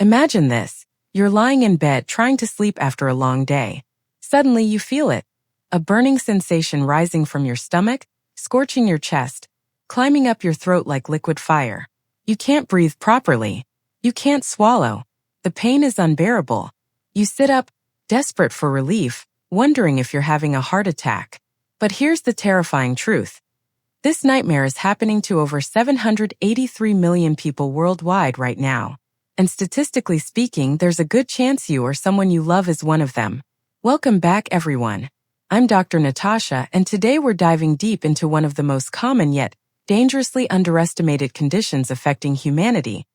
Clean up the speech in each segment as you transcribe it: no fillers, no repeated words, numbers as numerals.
Imagine this. You're lying in bed trying to sleep after a long day. Suddenly you feel it. A burning sensation rising from your stomach, scorching your chest, climbing up your throat like liquid fire. You can't breathe properly. You can't swallow. The pain is unbearable. You sit up, desperate for relief, wondering if you're having a heart attack. But here's the terrifying truth. This nightmare is happening to over 783 million people worldwide right now. And statistically speaking, there's a good chance you or someone you love is one of them. Welcome back, everyone. I'm Dr. Natasha, and today we're diving deep into one of the most common yet dangerously underestimated conditions affecting humanity,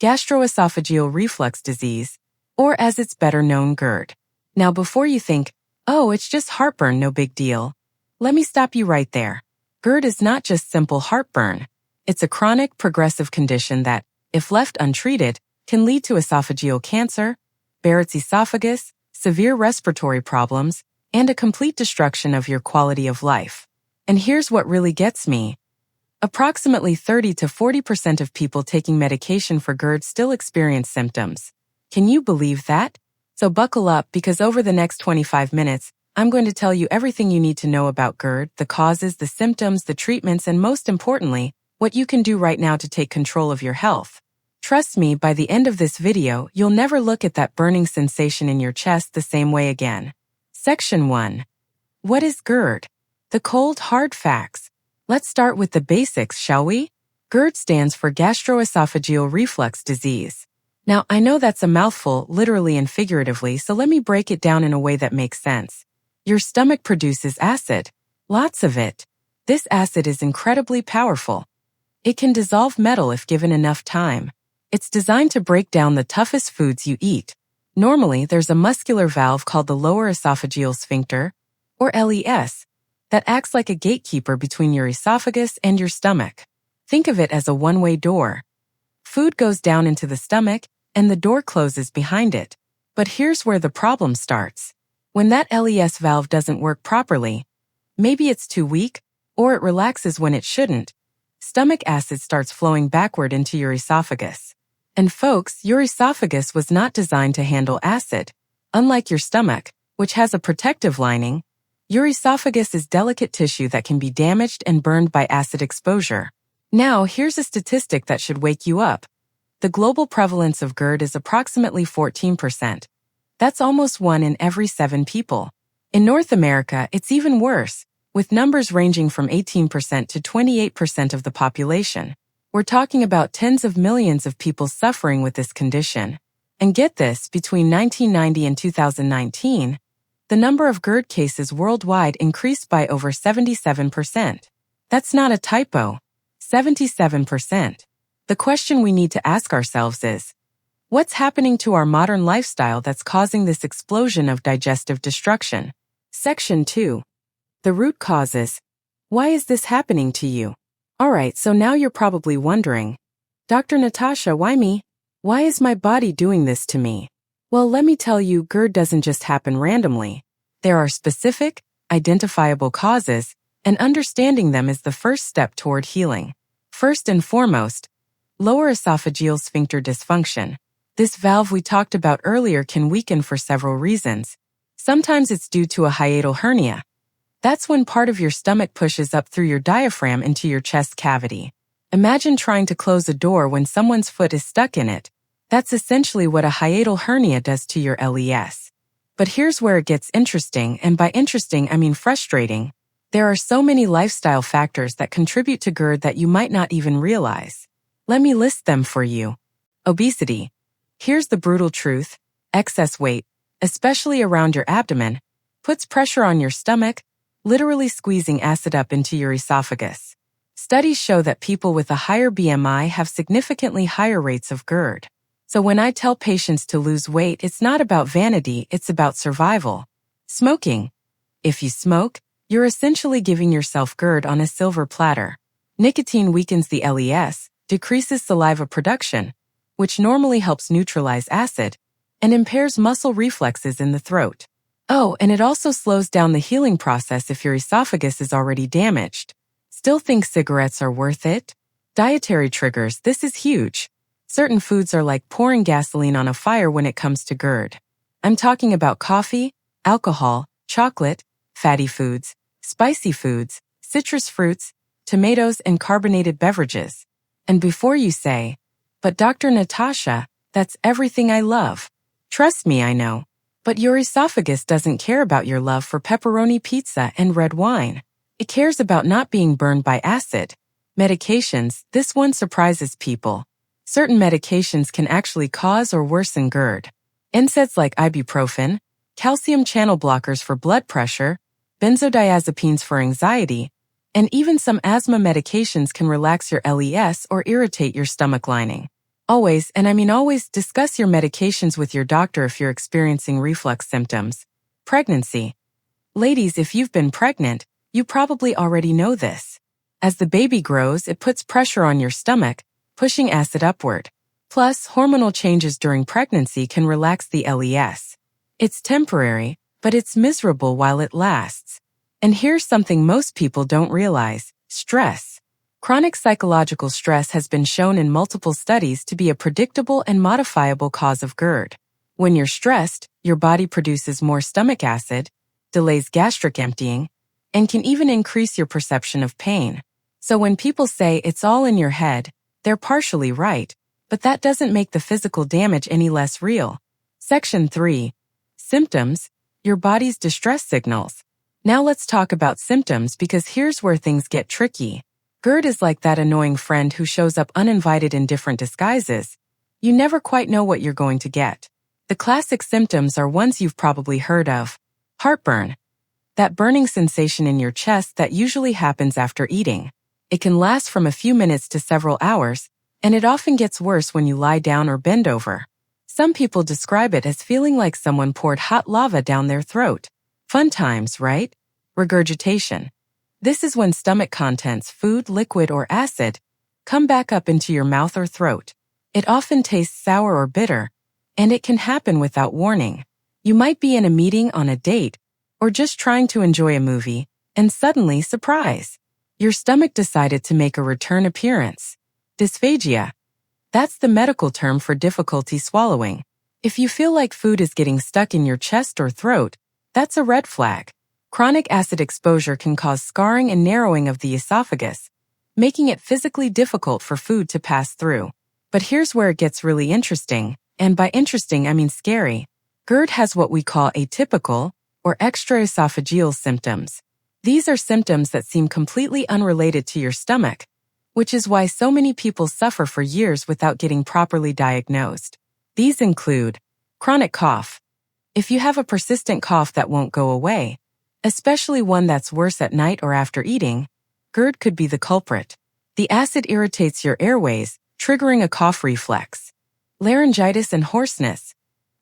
gastroesophageal reflux disease, or as it's better known, GERD. Now, before you think, oh, it's just heartburn, no big deal, let me stop you right there. GERD is not just simple heartburn. It's a chronic, progressive condition that, if left untreated, can lead to esophageal cancer, Barrett's esophagus, severe respiratory problems, and a complete destruction of your quality of life. And here's what really gets me. Approximately 30 to 40% of people taking medication for GERD still experience symptoms. Can you believe that? So buckle up, because over the next 25 minutes, I'm going to tell you everything you need to know about GERD, the causes, the symptoms, the treatments, and most importantly, what you can do right now to take control of your health. Trust me, by the end of this video, you'll never look at that burning sensation in your chest the same way again. Section 1. What is GERD? The cold, hard facts. Let's start with the basics, shall we? GERD stands for gastroesophageal reflux disease. Now, I know that's a mouthful, literally and figuratively, so let me break it down in a way that makes sense. Your stomach produces acid. Lots of it. This acid is incredibly powerful. It can dissolve metal if given enough time. It's designed to break down the toughest foods you eat. Normally, there's a muscular valve called the lower esophageal sphincter, or LES, that acts like a gatekeeper between your esophagus and your stomach. Think of it as a one-way door. Food goes down into the stomach, and the door closes behind it. But here's where the problem starts. When that LES valve doesn't work properly, maybe it's too weak, or it relaxes when it shouldn't, stomach acid starts flowing backward into your esophagus. And folks, your esophagus was not designed to handle acid. Unlike your stomach, which has a protective lining, your esophagus is delicate tissue that can be damaged and burned by acid exposure. Now, here's a statistic that should wake you up. The global prevalence of GERD is approximately 14%. That's almost 1 in every 7 people. In North America, it's even worse, with numbers ranging from 18% to 28% of the population. We're talking about tens of millions of people suffering with this condition. And get this, between 1990 and 2019, the number of GERD cases worldwide increased by over 77%. That's not a typo. 77%. The question we need to ask ourselves is, what's happening to our modern lifestyle that's causing this explosion of digestive destruction? Section 2. The root causes. Why is this happening to you? Alright, so now you're probably wondering, Dr. Natasha, why me? Why is my body doing this to me? Well, let me tell you, GERD doesn't just happen randomly. There are specific, identifiable causes, and understanding them is the first step toward healing. First and foremost, lower esophageal sphincter dysfunction. This valve we talked about earlier can weaken for several reasons. Sometimes it's due to a hiatal hernia. That's when part of your stomach pushes up through your diaphragm into your chest cavity. Imagine trying to close a door when someone's foot is stuck in it. That's essentially what a hiatal hernia does to your LES. But here's where it gets interesting, and by interesting I mean frustrating. There are so many lifestyle factors that contribute to GERD that you might not even realize. Let me list them for you. Obesity. Here's the brutal truth. Excess weight, especially around your abdomen, puts pressure on your stomach, literally squeezing acid up into your esophagus. Studies show that people with a higher BMI have significantly higher rates of GERD. So when I tell patients to lose weight, it's not about vanity, it's about survival. Smoking. If you smoke, you're essentially giving yourself GERD on a silver platter. Nicotine weakens the LES, decreases saliva production, which normally helps neutralize acid, and impairs muscle reflexes in the throat. Oh, and it also slows down the healing process if your esophagus is already damaged. Still think cigarettes are worth it? Dietary triggers, this is huge. Certain foods are like pouring gasoline on a fire when it comes to GERD. I'm talking about coffee, alcohol, chocolate, fatty foods, spicy foods, citrus fruits, tomatoes, and carbonated beverages. And before you say, "But Dr. Natasha, that's everything I love." Trust me, I know. But your esophagus doesn't care about your love for pepperoni pizza and red wine. It cares about not being burned by acid. Medications, this one surprises people. Certain medications can actually cause or worsen GERD. NSAIDs like ibuprofen, calcium channel blockers for blood pressure, benzodiazepines for anxiety, and even some asthma medications can relax your LES or irritate your stomach lining. Always, and I mean always, discuss your medications with your doctor if you're experiencing reflux symptoms. Pregnancy. Ladies, if you've been pregnant, you probably already know this. As the baby grows, it puts pressure on your stomach, pushing acid upward. Plus, hormonal changes during pregnancy can relax the LES. It's temporary, but it's miserable while it lasts. And here's something most people don't realize: stress. Chronic psychological stress has been shown in multiple studies to be a predictable and modifiable cause of GERD. When you're stressed, your body produces more stomach acid, delays gastric emptying, and can even increase your perception of pain. So when people say it's all in your head, they're partially right, but that doesn't make the physical damage any less real. Section 3. Symptoms, your body's distress signals. Now let's talk about symptoms, because here's where things get tricky. GERD is like that annoying friend who shows up uninvited in different disguises. You never quite know what you're going to get. The classic symptoms are ones you've probably heard of. Heartburn. That burning sensation in your chest that usually happens after eating. It can last from a few minutes to several hours, and it often gets worse when you lie down or bend over. Some people describe it as feeling like someone poured hot lava down their throat. Fun times, right? Regurgitation. This is when stomach contents, food, liquid, or acid, come back up into your mouth or throat. It often tastes sour or bitter, and it can happen without warning. You might be in a meeting, on a date, or just trying to enjoy a movie, and suddenly, surprise! Your stomach decided to make a return appearance. Dysphagia. That's the medical term for difficulty swallowing. If you feel like food is getting stuck in your chest or throat, that's a red flag. Chronic acid exposure can cause scarring and narrowing of the esophagus, making it physically difficult for food to pass through. But here's where it gets really interesting, and by interesting I mean scary. GERD has what we call atypical, or extraesophageal symptoms. These are symptoms that seem completely unrelated to your stomach, which is why so many people suffer for years without getting properly diagnosed. These include chronic cough. If you have a persistent cough that won't go away, especially one that's worse at night or after eating, GERD could be the culprit. The acid irritates your airways, triggering a cough reflex. Laryngitis and hoarseness.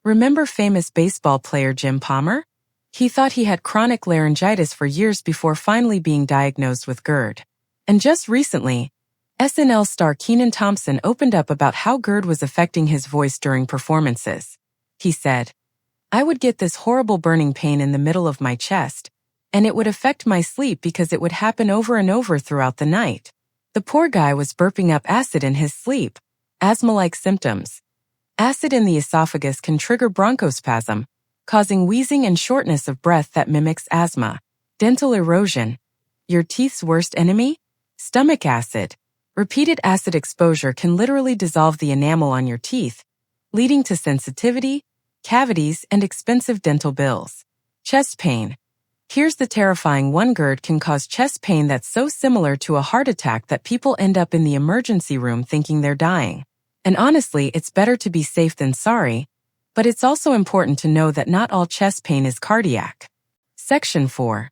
Remember famous baseball player Jim Palmer? He thought he had chronic laryngitis for years before finally being diagnosed with GERD. And just recently, SNL star Kenan Thompson opened up about how GERD was affecting his voice during performances. He said, "I would get this horrible burning pain in the middle of my chest, and it would affect my sleep because it would happen over and over throughout the night." The poor guy was burping up acid in his sleep. Asthma-like symptoms. Acid in the esophagus can trigger bronchospasm, causing wheezing and shortness of breath that mimics asthma. Dental erosion. Your teeth's worst enemy? Stomach acid. Repeated acid exposure can literally dissolve the enamel on your teeth, leading to sensitivity, cavities, and expensive dental bills. Chest pain. Here's the terrifying one: GERD can cause chest pain that's so similar to a heart attack that people end up in the emergency room thinking they're dying. And honestly, it's better to be safe than sorry, but it's also important to know that not all chest pain is cardiac. Section 4.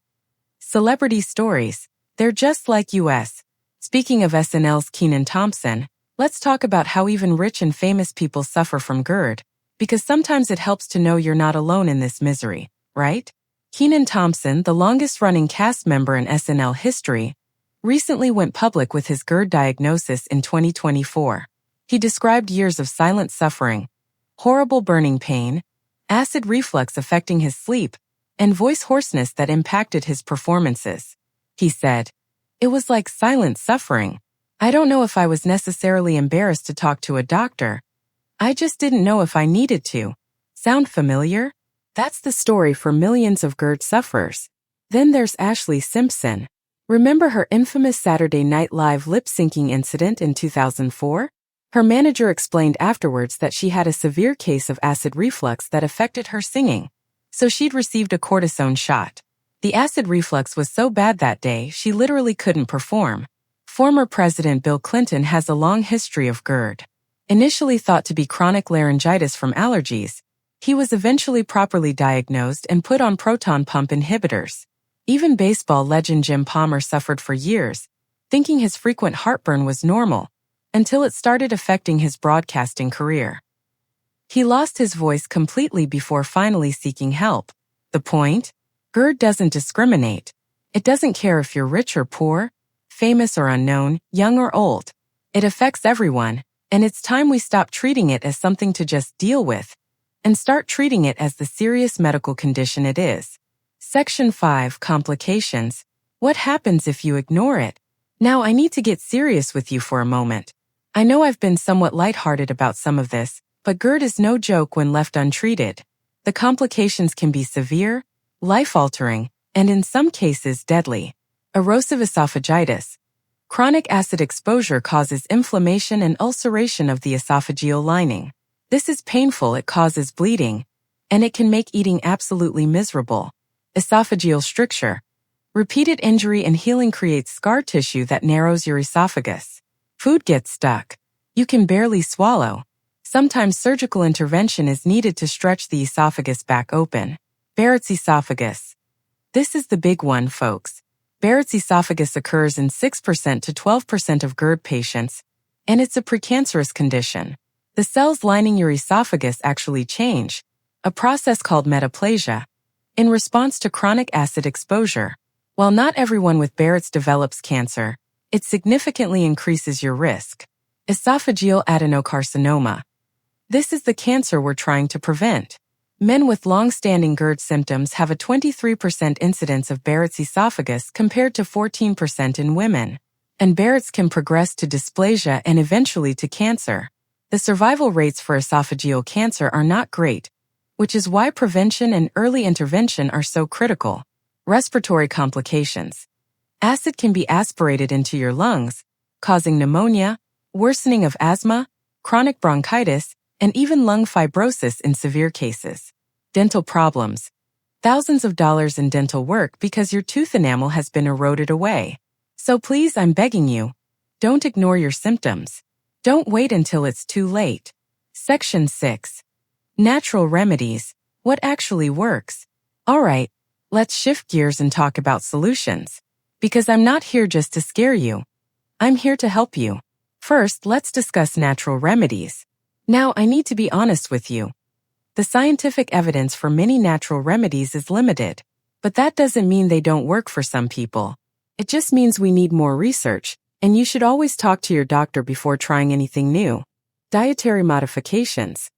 Celebrity stories. They're just like us. Speaking of SNL's Kenan Thompson, let's talk about how even rich and famous people suffer from GERD, because sometimes it helps to know you're not alone in this misery, right? Kenan Thompson, the longest-running cast member in SNL history, recently went public with his GERD diagnosis in 2024. He described years of silent suffering, horrible burning pain, acid reflux affecting his sleep, and voice hoarseness that impacted his performances. He said, "It was like silent suffering. I don't know if I was necessarily embarrassed to talk to a doctor. I just didn't know if I needed to. Sound familiar? That's the story for millions of GERD sufferers. Then there's Ashlee Simpson. Remember her infamous Saturday Night Live lip-syncing incident in 2004? Her manager explained afterwards that she had a severe case of acid reflux that affected her singing, so she'd received a cortisone shot. The acid reflux was so bad that day she literally couldn't perform. Former President Bill Clinton has a long history of GERD. Initially thought to be chronic laryngitis from allergies, he was eventually properly diagnosed and put on proton pump inhibitors. Even baseball legend Jim Palmer suffered for years, thinking his frequent heartburn was normal, until it started affecting his broadcasting career. He lost his voice completely before finally seeking help. The point? GERD doesn't discriminate. It doesn't care if you're rich or poor, famous or unknown, young or old. It affects everyone, and it's time we stop treating it as something to just deal with, and start treating it as the serious medical condition it is. Section 5, Complications. What happens if you ignore it? Now I need to get serious with you for a moment. I know I've been somewhat lighthearted about some of this, but GERD is no joke when left untreated. The complications can be severe, life-altering, and in some cases deadly. Erosive esophagitis. Chronic acid exposure causes inflammation and ulceration of the esophageal lining. This is painful, it causes bleeding, and it can make eating absolutely miserable. Esophageal stricture. Repeated injury and healing creates scar tissue that narrows your esophagus. Food gets stuck. You can barely swallow. Sometimes surgical intervention is needed to stretch the esophagus back open. Barrett's esophagus. This is the big one, folks. Barrett's esophagus occurs in 6% to 12% of GERD patients, and it's a precancerous condition. The cells lining your esophagus actually change, a process called metaplasia, in response to chronic acid exposure. While not everyone with Barrett's develops cancer, it significantly increases your risk. Esophageal adenocarcinoma. This is the cancer we're trying to prevent. Men with long-standing GERD symptoms have a 23% incidence of Barrett's esophagus compared to 14% in women. And Barrett's can progress to dysplasia and eventually to cancer. The survival rates for esophageal cancer are not great, which is why prevention and early intervention are so critical. Respiratory complications. Acid can be aspirated into your lungs, causing pneumonia, worsening of asthma, chronic bronchitis, and even lung fibrosis in severe cases. Dental problems. Thousands of dollars in dental work because your tooth enamel has been eroded away. So please, I'm begging you, don't ignore your symptoms. Don't wait until it's too late. Section 6. Natural remedies. What actually works? Alright, let's shift gears and talk about solutions. Because I'm not here just to scare you. I'm here to help you. First, let's discuss natural remedies. Now, I need to be honest with you. The scientific evidence for many natural remedies is limited, but that doesn't mean they don't work for some people. It just means we need more research, and you should always talk to your doctor before trying anything new. Dietary modifications.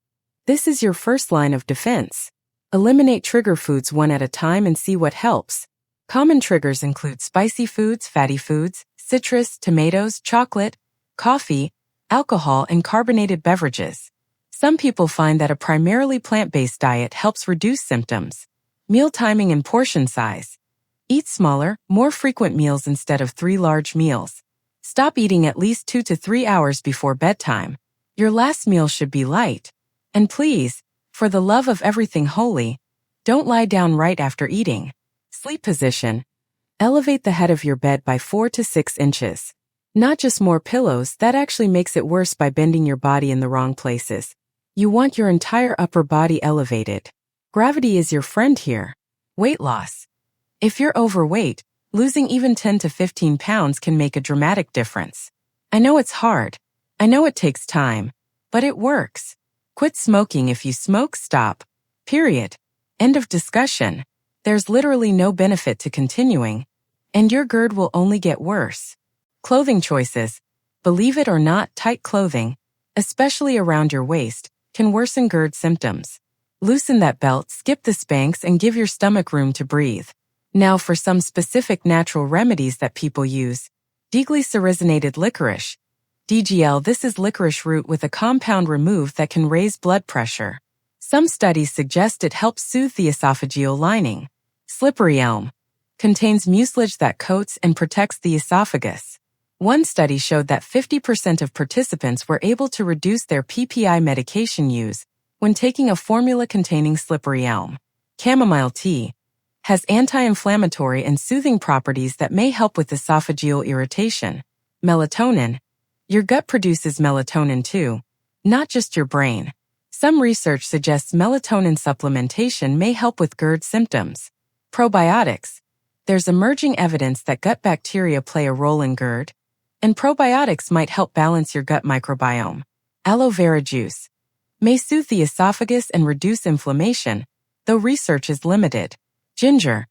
This is your first line of defense. Eliminate trigger foods one at a time and see what helps. Common triggers include spicy foods, fatty foods, citrus, tomatoes, chocolate, coffee, alcohol, and carbonated beverages. Some people find that a primarily plant-based diet helps reduce symptoms. Meal timing and portion size. Eat smaller, more frequent meals instead of 3 large meals. Stop eating at least 2 to 3 hours before bedtime. Your last meal should be light. And please, for the love of everything holy, don't lie down right after eating. Sleep position. Elevate the head of your bed by 4 to 6 inches. Not just more pillows, that actually makes it worse by bending your body in the wrong places. You want your entire upper body elevated. Gravity is your friend here. Weight loss. If you're overweight, losing even 10 to 15 pounds can make a dramatic difference. I know it's hard. I know it takes time. But it works. Quit smoking. If you smoke, stop. Period. End of discussion. There's literally no benefit to continuing. And your GERD will only get worse. Clothing choices. Believe it or not, tight clothing, especially around your waist, can worsen GERD symptoms. Loosen that belt, skip the Spanx, and give your stomach room to breathe. Now for some specific natural remedies that people use. Deglycyrrhizinated licorice. DGL. This is licorice root with a compound removed that can raise blood pressure. Some studies suggest it helps soothe the esophageal lining. Slippery elm. Contains mucilage that coats and protects the esophagus. One study showed that 50% of participants were able to reduce their PPI medication use when taking a formula containing slippery elm. Chamomile tea has anti-inflammatory and soothing properties that may help with esophageal irritation. Melatonin. Your gut produces melatonin too, not just your brain. Some research suggests melatonin supplementation may help with GERD symptoms. Probiotics. There's emerging evidence that gut bacteria play a role in GERD, and probiotics might help balance your gut microbiome. Aloe vera juice may soothe the esophagus and reduce inflammation, though research is limited. Ginger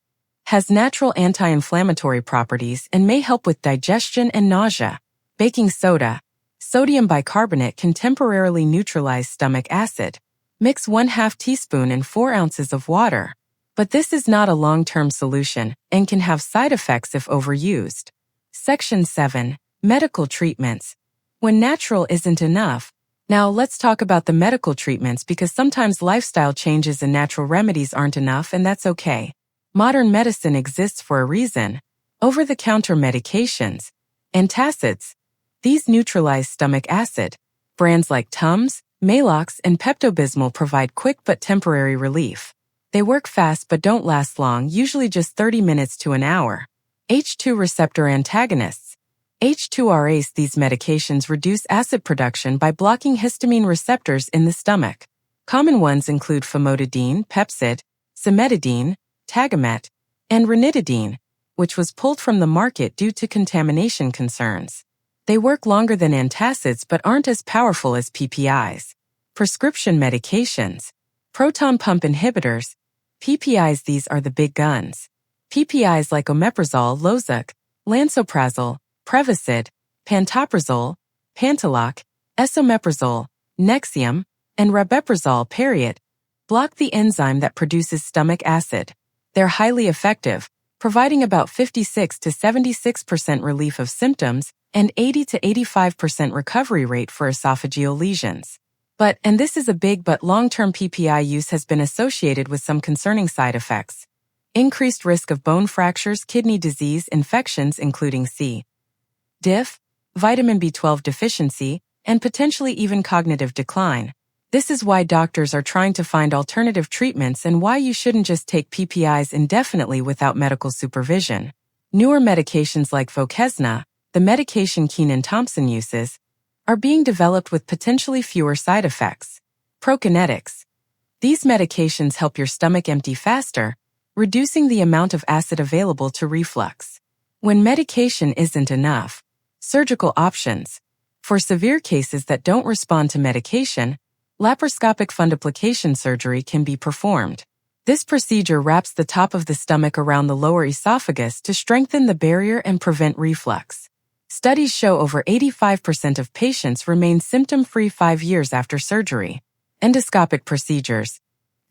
has natural anti-inflammatory properties and may help with digestion and nausea. Baking soda. Sodium bicarbonate can temporarily neutralize stomach acid. Mix 1/2 teaspoon in 4 ounces of water. But this is not a long-term solution and can have side effects if overused. Section 7. Medical treatments. When natural isn't enough. Now let's talk about the medical treatments because sometimes lifestyle changes and natural remedies aren't enough, and that's okay. Modern medicine exists for a reason. Over-the-counter medications. Antacids. These neutralize stomach acid. Brands like Tums, Maalox, and Pepto-Bismol provide quick but temporary relief. They work fast but don't last long, usually just 30 minutes to an hour. H2 receptor antagonists. H2RAs. These medications reduce acid production by blocking histamine receptors in the stomach. Common ones include famotidine, Pepcid, cimetidine, Tagamet, and ranitidine, which was pulled from the market due to contamination concerns. They work longer than antacids but aren't as powerful as PPIs. Prescription medications. Proton pump inhibitors. PPIs. These are the big guns. PPIs like omeprazole, Losec, lansoprazole, Prevacid, pantoprazole, Pantaloc, esomeprazole, Nexium, and rabeprazole, Period, block the enzyme that produces stomach acid. They're highly effective, providing about 56 to 76% relief of symptoms and 80 to 85% recovery rate for esophageal lesions. But, and this is a big but long-term, PPI use has been associated with some concerning side effects. Increased risk of bone fractures, kidney disease, infections including C. diff, vitamin B12 deficiency, and potentially even cognitive decline. This is why doctors are trying to find alternative treatments and why you shouldn't just take PPIs indefinitely without medical supervision. Newer medications like Voquezna, the medication Keenan-Thompson uses, are being developed with potentially fewer side effects. Prokinetics. These medications help your stomach empty faster, reducing the amount of acid available to reflux. When medication isn't enough. Surgical options. For severe cases that don't respond to medication, laparoscopic fundoplication surgery can be performed. This procedure wraps the top of the stomach around the lower esophagus to strengthen the barrier and prevent reflux. Studies show over 85% of patients remain symptom-free 5 years after surgery. Endoscopic procedures.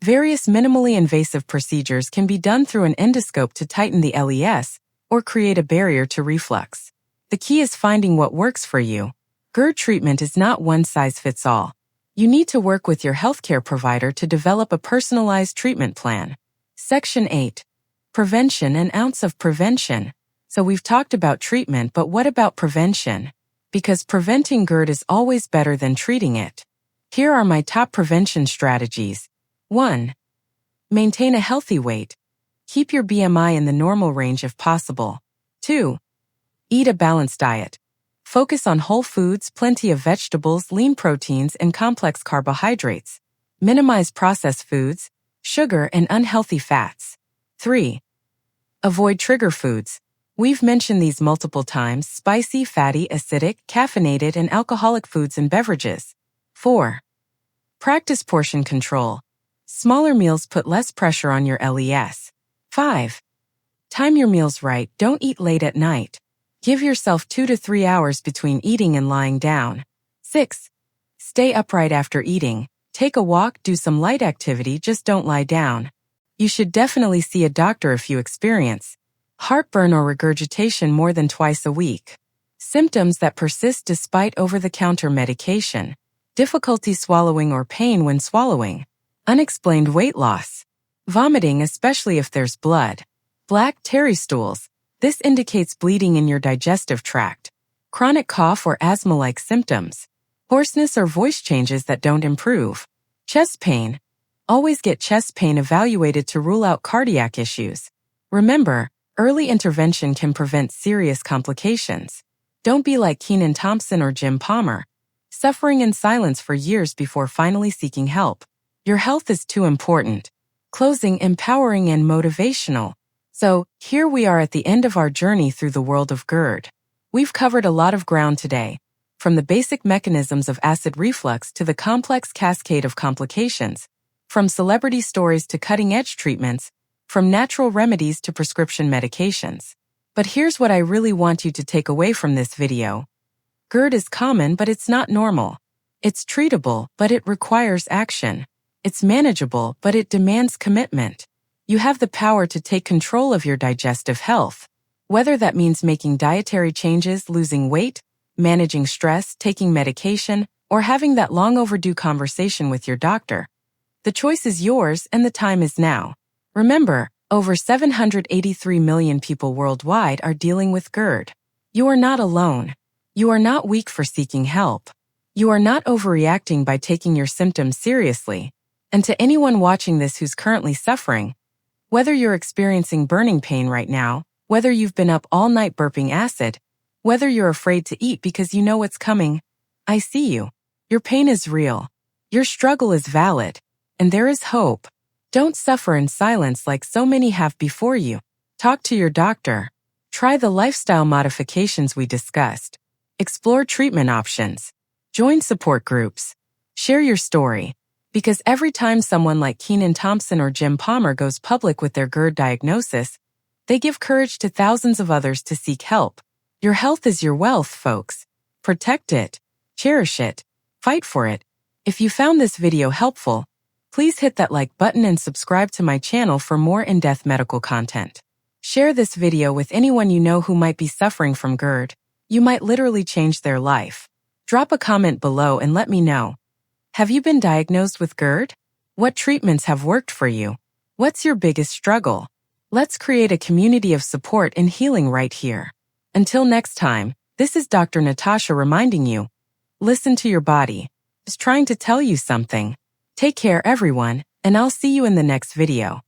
Various minimally invasive procedures can be done through an endoscope to tighten the LES or create a barrier to reflux. The key is finding what works for you. GERD treatment is not one size fits all. You need to work with your healthcare provider to develop a personalized treatment plan. Section 8. Prevention, an ounce of prevention. So we've talked about treatment, but what about prevention? Because preventing GERD is always better than treating it. Here are my top prevention strategies. 1. Maintain a healthy weight. Keep your BMI in the normal range if possible. 2. Eat a balanced diet. Focus on whole foods, plenty of vegetables, lean proteins, and complex carbohydrates. Minimize processed foods, sugar, and unhealthy fats. 3. Avoid trigger foods. We've mentioned these multiple times: spicy, fatty, acidic, caffeinated, and alcoholic foods and beverages. 4. Practice portion control. Smaller meals put less pressure on your LES. 5. Time your meals right. Don't eat late at night. Give yourself 2 to 3 hours between eating and lying down. 6. Stay upright after eating. Take a walk, do some light activity, just don't lie down. You should definitely see a doctor if you experience heartburn or regurgitation more than twice a week. symptoms that persist despite over-the-counter medication, difficulty swallowing or pain when swallowing, unexplained weight loss, vomiting especially if there's blood, black tarry stools, this indicates bleeding in your digestive tract, chronic cough or asthma-like symptoms, hoarseness or voice changes that don't improve, chest pain. Always get chest pain evaluated to rule out cardiac issues. Remember, early intervention can prevent serious complications. Don't be like Kenan Thompson or Jim Palmer, suffering in silence for years before finally seeking help. Your health is too important. Closing, empowering and motivational. So, here we are at the end of our journey through the world of GERD. We've covered a lot of ground today, from the basic mechanisms of acid reflux to the complex cascade of complications, from celebrity stories to cutting-edge treatments, from natural remedies to prescription medications. But here's what I really want you to take away from this video. GERD is common, but it's not normal. It's treatable, but it requires action. It's manageable, but it demands commitment. You have the power to take control of your digestive health. Whether that means making dietary changes, losing weight, managing stress, taking medication, or having that long overdue conversation with your doctor. The choice is yours and the time is now. Remember, over 783 million people worldwide are dealing with GERD. You are not alone. You are not weak for seeking help. You are not overreacting by taking your symptoms seriously. And to anyone watching this who's currently suffering, whether you're experiencing burning pain right now, whether you've been up all night burping acid, whether you're afraid to eat because you know what's coming, I see you. Your pain is real. Your struggle is valid. And there is hope. Don't suffer in silence like so many have before you. Talk to your doctor. Try the lifestyle modifications we discussed. Explore treatment options. Join support groups. Share your story. Because every time someone like Kenan Thompson or Jim Palmer goes public with their GERD diagnosis, they give courage to thousands of others to seek help. Your health is your wealth, folks. Protect it. Cherish it. Fight for it. If you found this video helpful, please hit that like button and subscribe to my channel for more in-depth medical content. Share this video with anyone you know who might be suffering from GERD. You might literally change their life. Drop a comment below and let me know. Have you been diagnosed with GERD? What treatments have worked for you? What's your biggest struggle? Let's create a community of support and healing right here. Until next time, this is Dr. Natasha reminding you, listen to your body. It's trying to tell you something. Take care, everyone, and I'll see you in the next video.